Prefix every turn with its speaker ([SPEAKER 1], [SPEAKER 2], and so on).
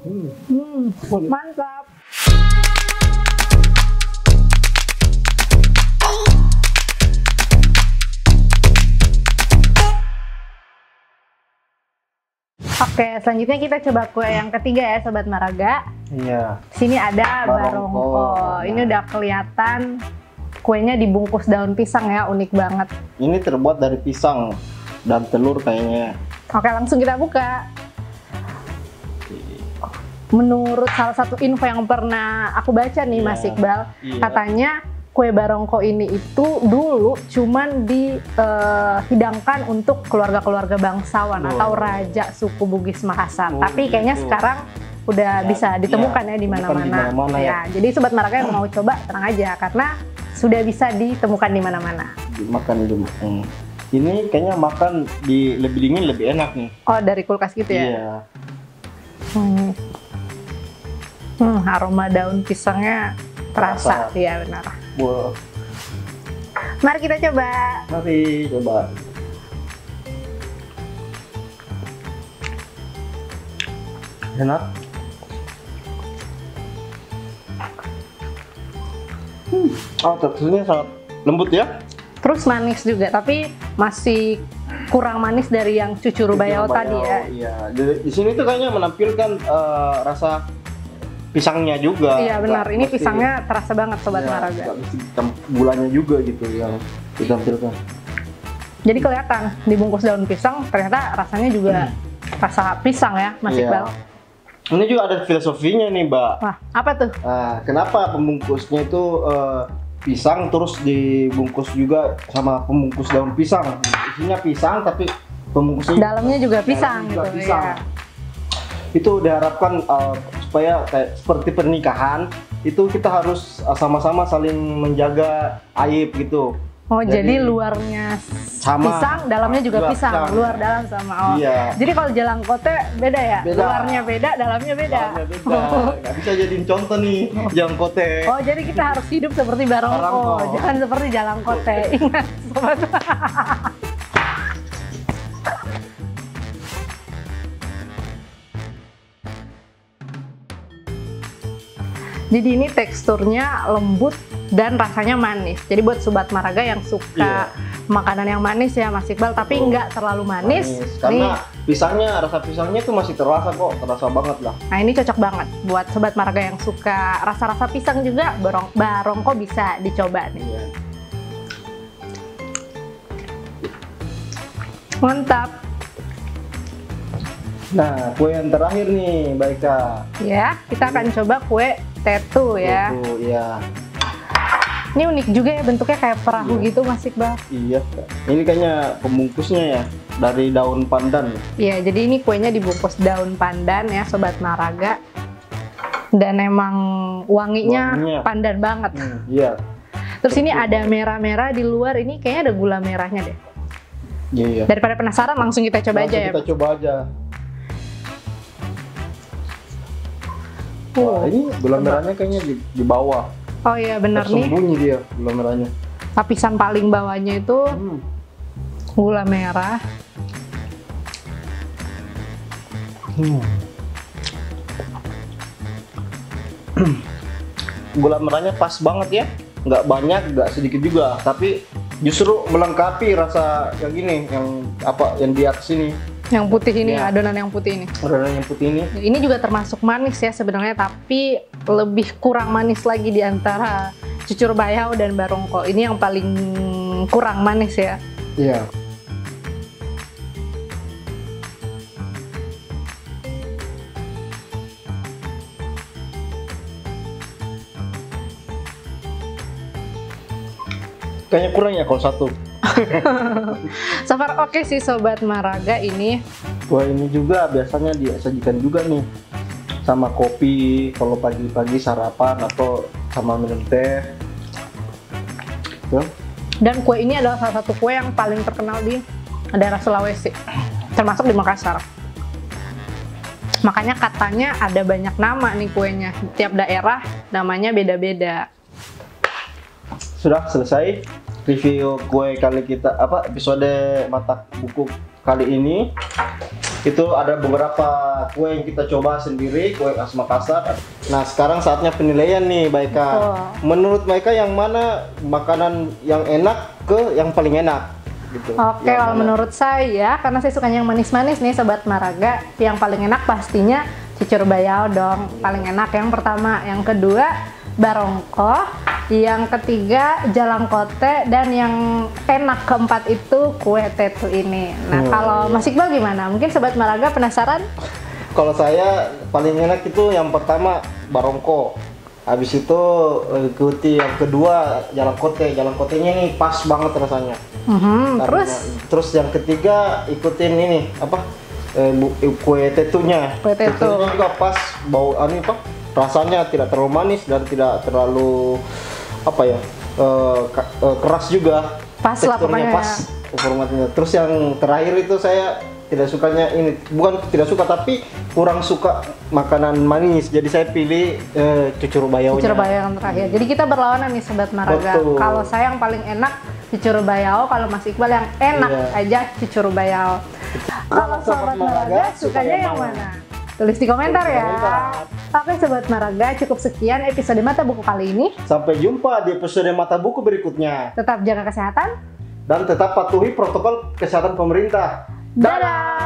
[SPEAKER 1] Mantap. Oke, selanjutnya kita coba kue yang ketiga ya, Sobat Maraga.
[SPEAKER 2] Iya.
[SPEAKER 1] Sini ada barongko.
[SPEAKER 2] Barongko.
[SPEAKER 1] Ini udah kelihatan kuenya dibungkus daun pisang ya, unik banget.
[SPEAKER 2] Ini terbuat dari pisang dan telur kayaknya.
[SPEAKER 1] Oke, langsung kita buka. Menurut salah satu info yang pernah aku baca nih, Mas Iqbal, katanya kue barongko ini itu dulu cuman dihidangkan untuk keluarga-keluarga bangsawan atau raja suku Bugis Makassar. Tapi kayaknya sekarang udah bisa ditemukan ya di mana-mana. Ya, jadi Sobat Maraga yang mau coba tenang aja karena sudah bisa ditemukan di mana-mana.
[SPEAKER 2] Dimakan dulu. Ini kayaknya makan di lebih dingin lebih enak nih.
[SPEAKER 1] Oh, dari kulkas gitu ya?
[SPEAKER 2] Iya.
[SPEAKER 1] Aroma daun pisangnya terasa. Iya benar.
[SPEAKER 2] Wow.
[SPEAKER 1] Mari kita coba.
[SPEAKER 2] Mari coba. Enak. Teksturnya sangat lembut ya.
[SPEAKER 1] Terus manis juga, tapi masih kurang manis dari yang cucuru bayau tadi ya.
[SPEAKER 2] Iya. Di sini tuh kayaknya menampilkan rasa pisangnya juga.
[SPEAKER 1] Iya benar, ini pisangnya terasa banget Sobat Maraga.
[SPEAKER 2] Gulanya juga gitu yang ditampilkan.
[SPEAKER 1] Jadi kelihatan dibungkus daun pisang, ternyata rasanya juga rasa pisang ya, Mas Iqbal.
[SPEAKER 2] Ini juga ada filosofinya nih, Mbak.
[SPEAKER 1] Wah, apa tuh?
[SPEAKER 2] Kenapa pembungkusnya itu pisang terus dibungkus juga sama pembungkus daun pisang? Isinya pisang tapi pembungkusnya
[SPEAKER 1] dalamnya juga pisang gitu.
[SPEAKER 2] Pisang. Itu diharapkan supaya kayak seperti pernikahan itu kita harus sama-sama saling menjaga aib gitu.
[SPEAKER 1] Oh, jadi luarnya sama, pisang, dalamnya juga pisang, luar dalam sama. Oh.
[SPEAKER 2] Iya.
[SPEAKER 1] Jadi kalau jalangkote beda ya?
[SPEAKER 2] Beda.
[SPEAKER 1] Luarnya beda, dalamnya beda.
[SPEAKER 2] Nggak bisa jadiin contoh nih jalangkote.
[SPEAKER 1] Oh, jadi kita harus hidup seperti barongko, jangan seperti jalangkote. Ingat, Sobat. Jadi ini teksturnya lembut dan rasanya manis. Jadi buat Sobat Maraga yang suka makanan yang manis ya Mas Iqbal, tapi nggak terlalu manis.
[SPEAKER 2] Karena pisangnya, rasa pisangnya tuh masih terasa kok, terasa banget lah.
[SPEAKER 1] Nah ini cocok banget buat Sobat Maraga yang suka rasa-rasa pisang juga, barongko bisa dicoba nih. Mantap.
[SPEAKER 2] Nah, kue yang terakhir nih, Mbak Ika.
[SPEAKER 1] Ya, kita akan coba kue tetu ya.
[SPEAKER 2] Tetu, ya.
[SPEAKER 1] Ini unik juga ya, bentuknya kayak perahu gitu Mas Iqbal.
[SPEAKER 2] Iya, ini kayaknya pembungkusnya ya dari daun pandan.
[SPEAKER 1] Iya, jadi ini kuenya dibungkus daun pandan ya Sobat Maraga. Dan emang wanginya pandan banget.
[SPEAKER 2] Iya.
[SPEAKER 1] Terus ini ada merah-merah di luar, ini kayaknya ada gula merahnya deh.
[SPEAKER 2] Iya.
[SPEAKER 1] Daripada penasaran langsung kita coba aja ya.
[SPEAKER 2] Kita coba aja. Wah, ini gula merahnya kayaknya di bawah.
[SPEAKER 1] Oh iya benar nih.
[SPEAKER 2] Tersembunyi dia gula merahnya.
[SPEAKER 1] Lapisan paling bawahnya itu gula merah.
[SPEAKER 2] Gula merahnya pas banget ya. Nggak banyak, nggak sedikit juga. Tapi justru melengkapi rasa yang gini, yang di atas ini.
[SPEAKER 1] Yang putih ini, adonan yang putih ini.
[SPEAKER 2] Adonan yang putih ini.
[SPEAKER 1] Ini juga termasuk manis ya sebenarnya, tapi lebih kurang manis lagi di antara cucur bayau dan barongko. Ini yang paling kurang manis ya.
[SPEAKER 2] Iya. Kayaknya kurang ya kalau satu.
[SPEAKER 1] So far oke sih Sobat Maraga ini.
[SPEAKER 2] Wah, ini juga biasanya disajikan juga nih sama kopi kalau pagi-pagi sarapan atau sama minum teh. Ya.
[SPEAKER 1] Dan kue ini adalah salah satu kue yang paling terkenal di daerah Sulawesi, termasuk di Makassar. Makanya katanya ada banyak nama nih kuenya. Tiap daerah namanya beda-beda.
[SPEAKER 2] Sudah selesai review kue kali kita episode Mata Buku kali ini. Itu ada beberapa kue yang kita coba sendiri, kue khas Makassar. Nah, sekarang saatnya penilaian nih, Baika. Menurut Baika yang mana makanan yang enak ke yang paling enak? Gitu.
[SPEAKER 1] Oke, kalau menurut saya, karena saya sukanya yang manis-manis nih, Sobat Maraga, yang paling enak pastinya cucur bayau dong. Paling enak yang pertama. Yang kedua, barongko. Yang ketiga, jalangkote. Dan yang enak keempat itu kue tetu ini. Nah, kalau Mas Iqbal gimana? Mungkin Sobat Maraga penasaran?
[SPEAKER 2] Kalau saya paling enak itu yang pertama barongko. Habis itu ikuti yang kedua jalangkote. Jalangkotenya ini pas banget rasanya. Terus yang ketiga ikutin ini apa? Kue tetunya.
[SPEAKER 1] Kue tetu.
[SPEAKER 2] Tetunya juga pas, bau apa? Rasanya tidak terlalu manis dan tidak terlalu apa ya? Keras juga.
[SPEAKER 1] Pas lah pokoknya.
[SPEAKER 2] Pas formatnya. Terus yang terakhir itu saya tidak sukanya ini, bukan tidak suka tapi kurang suka makanan manis, jadi saya pilih cucur bayaunya.
[SPEAKER 1] Cucur bayau yang terakhir. Jadi kita berlawanan nih Sobat Maraga. Kalau saya yang paling enak cucur bayau, kalau Mas Iqbal yang enak aja cucur bayau. Kalau Sobat Maraga sukanya yang mana? Tulis di komentar ya. Oke Sobat Maraga, cukup sekian episode Mata Buku kali ini.
[SPEAKER 2] Sampai jumpa di episode Mata Buku berikutnya.
[SPEAKER 1] Tetap jaga kesehatan
[SPEAKER 2] dan tetap patuhi protokol kesehatan pemerintah.
[SPEAKER 1] Dadah!